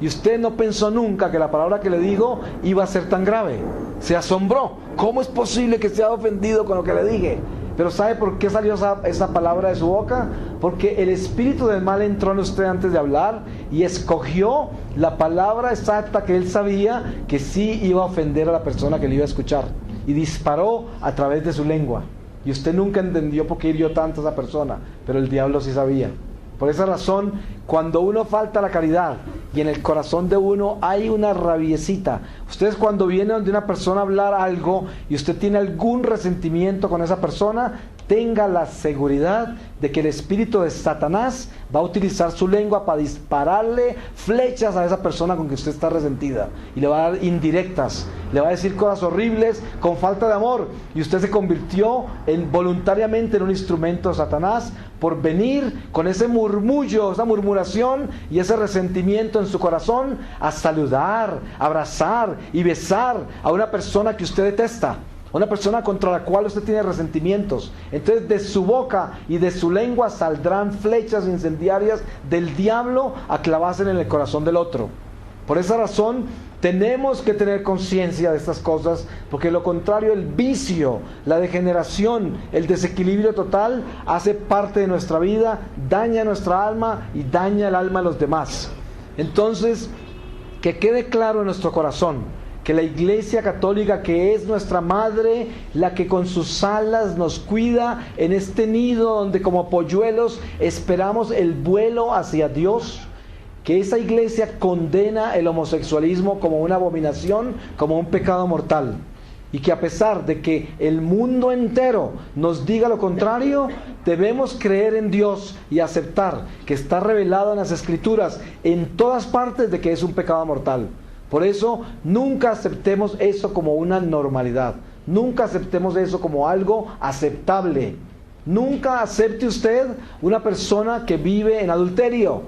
Y usted no pensó nunca que la palabra que le dijo iba a ser tan grave. Se asombró. ¿Cómo es posible que se haya ofendido con lo que le dije? Pero ¿sabe por qué salió esa palabra de su boca? Porque el espíritu del mal entró en usted antes de hablar y escogió la palabra exacta que él sabía que sí iba a ofender a la persona que le iba a escuchar. Y disparó a través de su lengua. Y usted nunca entendió por qué hirió tanto a esa persona, pero el diablo sí sabía. Por esa razón, cuando uno falta a la caridad y en el corazón de uno hay una rabiecita, ustedes cuando vienen de una persona a hablar algo y usted tiene algún resentimiento con esa persona, tenga la seguridad de que el espíritu de Satanás va a utilizar su lengua para dispararle flechas a esa persona con que usted está resentida, y le va a dar indirectas, le va a decir cosas horribles con falta de amor, y usted se convirtió voluntariamente en un instrumento de Satanás por venir con ese murmullo, esa murmuración y ese resentimiento en su corazón a saludar, abrazar y besar a una persona que usted detesta, una persona contra la cual usted tiene resentimientos. Entonces de su boca y de su lengua saldrán flechas incendiarias del diablo a clavarse en el corazón del otro. Por esa razón tenemos que tener conciencia de estas cosas, porque lo contrario, el vicio, la degeneración, el desequilibrio total hace parte de nuestra vida, daña nuestra alma y daña el alma de los demás. Entonces, que quede claro en nuestro corazón que la Iglesia Católica, que es nuestra madre, la que con sus alas nos cuida en este nido donde como polluelos esperamos el vuelo hacia Dios, que esa Iglesia condena el homosexualismo como una abominación, como un pecado mortal. y que a pesar de que el mundo entero nos diga lo contrario, debemos creer en Dios y aceptar que está revelado en las Escrituras en todas partes de que es un pecado mortal. Por eso nunca aceptemos eso como una normalidad, nunca aceptemos eso como algo aceptable. Nunca acepte usted una persona que vive en adulterio.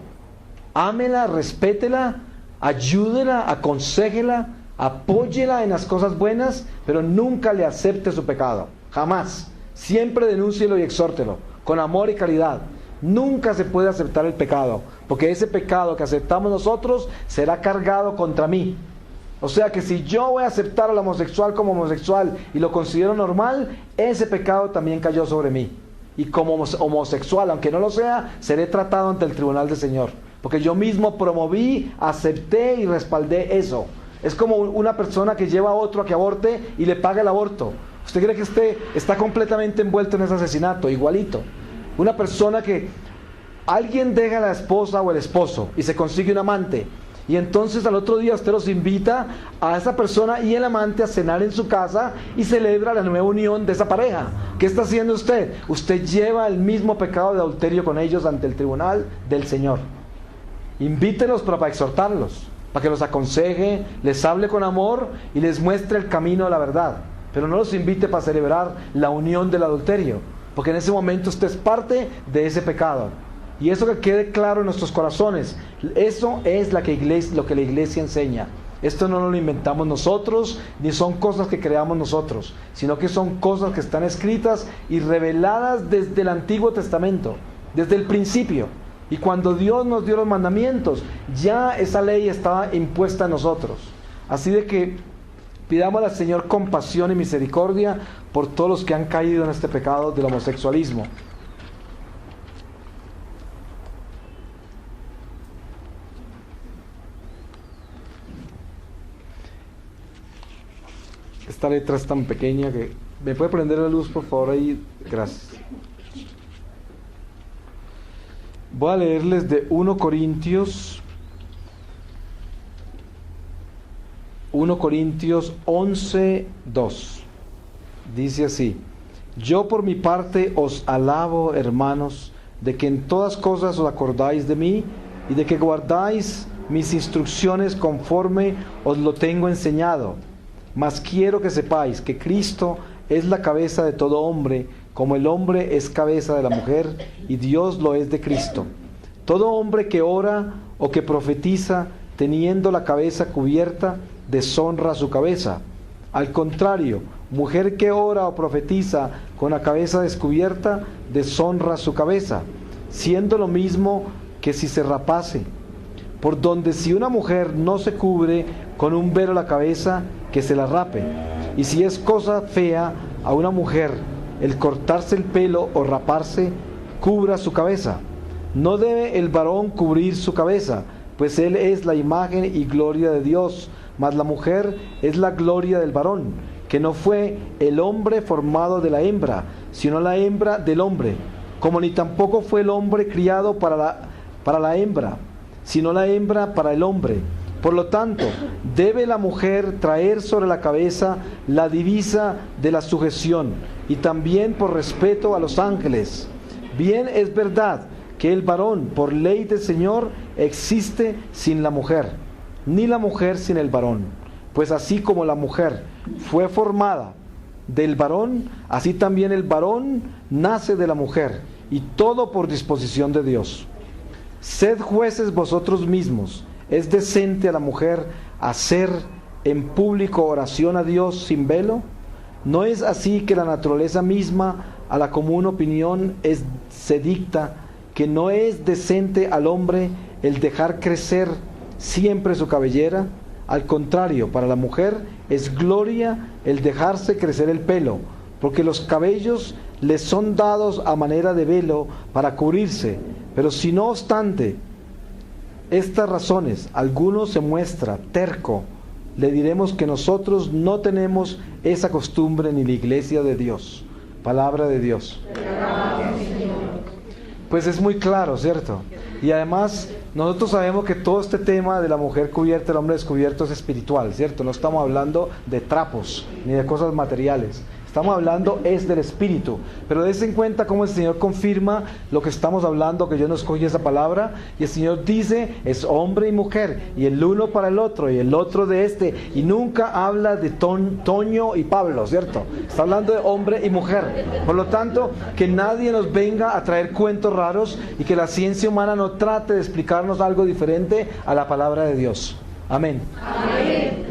Ámela, respétela, ayúdela, aconséjela, apóyela en las cosas buenas, pero nunca le acepte su pecado, jamás. Siempre denúncielo y exhórtelo, con amor y caridad. Nunca se puede aceptar el pecado, porque ese pecado que aceptamos nosotros será cargado contra mí. O sea que si yo voy a aceptar al homosexual como homosexual y lo considero normal, ese pecado también cayó sobre mí. Y como homosexual, aunque no lo sea, seré tratado ante el tribunal del Señor, porque yo mismo promoví, acepté y respaldé eso. Es como una persona que lleva a otro a que aborte y le paga el aborto. ¿Usted cree que está completamente envuelto en ese asesinato? Igualito. Una persona que alguien deja a la esposa o el esposo y se consigue un amante, y entonces al otro día usted los invita a esa persona y el amante a cenar en su casa y celebra la nueva unión de esa pareja. ¿Qué está haciendo usted? Usted lleva el mismo pecado de adulterio con ellos ante el tribunal del Señor. Invítelos para exhortarlos, para que los aconseje, les hable con amor y les muestre el camino de la verdad. Pero no los invite para celebrar la unión del adulterio, porque en ese momento usted es parte de ese pecado. Y eso que quede claro en nuestros corazones, eso es lo que la iglesia enseña. Esto no lo inventamos nosotros, ni son cosas que creamos nosotros, sino que son cosas que están escritas y reveladas desde el Antiguo Testamento, desde el principio. Y cuando Dios nos dio los mandamientos, ya esa ley estaba impuesta a nosotros. Así de que pidamos al Señor compasión y misericordia por todos los que han caído en este pecado del homosexualismo. Esta letra es tan pequeña que... ¿Me puede prender la luz, por favor? Ahí, gracias. Voy a leerles de 1 Corintios 11:2. Dice así: yo por mi parte os alabo, hermanos, de que en todas cosas os acordáis de mí y de que guardáis mis instrucciones conforme os lo tengo enseñado. Mas quiero que sepáis que Cristo es la cabeza de todo hombre, como el hombre es cabeza de la mujer, y Dios lo es de Cristo. Todo hombre que ora o que profetiza, teniendo la cabeza cubierta, deshonra su cabeza. Al contrario, mujer que ora o profetiza con la cabeza descubierta, deshonra su cabeza, siendo lo mismo que si se rapase. Por donde si una mujer no se cubre con un velo la cabeza, que se la rape. Y si es cosa fea a una mujer el cortarse el pelo o raparse, cubra su cabeza. No debe el varón cubrir su cabeza, pues él es la imagen y gloria de Dios, mas la mujer es la gloria del varón, que no fue el hombre formado de la hembra, sino la hembra del hombre, como ni tampoco fue el hombre criado para la hembra, sino la hembra para el hombre. Por lo tanto, debe la mujer traer sobre la cabeza la divisa de la sujeción, y también por respeto a los ángeles. Bien es verdad que el varón, por ley del Señor, existe sin la mujer, ni la mujer sin el varón. Pues así como la mujer fue formada del varón, así también el varón nace de la mujer, y todo por disposición de Dios. Sed jueces vosotros mismos. ¿Es decente a la mujer hacer en público oración a Dios sin velo? ¿No es así que la naturaleza misma, a la común opinión, se dicta que no es decente al hombre el dejar crecer siempre su cabellera? Al contrario, para la mujer es gloria el dejarse crecer el pelo, porque los cabellos les son dados a manera de velo para cubrirse. Pero si no obstante estas razones alguno se muestra terco, le diremos que nosotros no tenemos esa costumbre ni la iglesia de Dios. Palabra de Dios. Pues es muy claro, ¿cierto? Y además, nosotros sabemos que todo este tema de la mujer cubierta, el hombre descubierto es espiritual, ¿cierto? No estamos hablando de trapos ni de cosas materiales. Estamos hablando es del Espíritu. Pero des en cuenta cómo el Señor confirma lo que estamos hablando, que yo no escogí esa palabra. Y el Señor dice, es hombre y mujer. Y el uno para el otro, y el otro de este. Y nunca habla de Toño y Pablo, ¿cierto? Está hablando de hombre y mujer. Por lo tanto, que nadie nos venga a traer cuentos raros y que la ciencia humana no trate de explicarnos algo diferente a la palabra de Dios. Amén. Amén.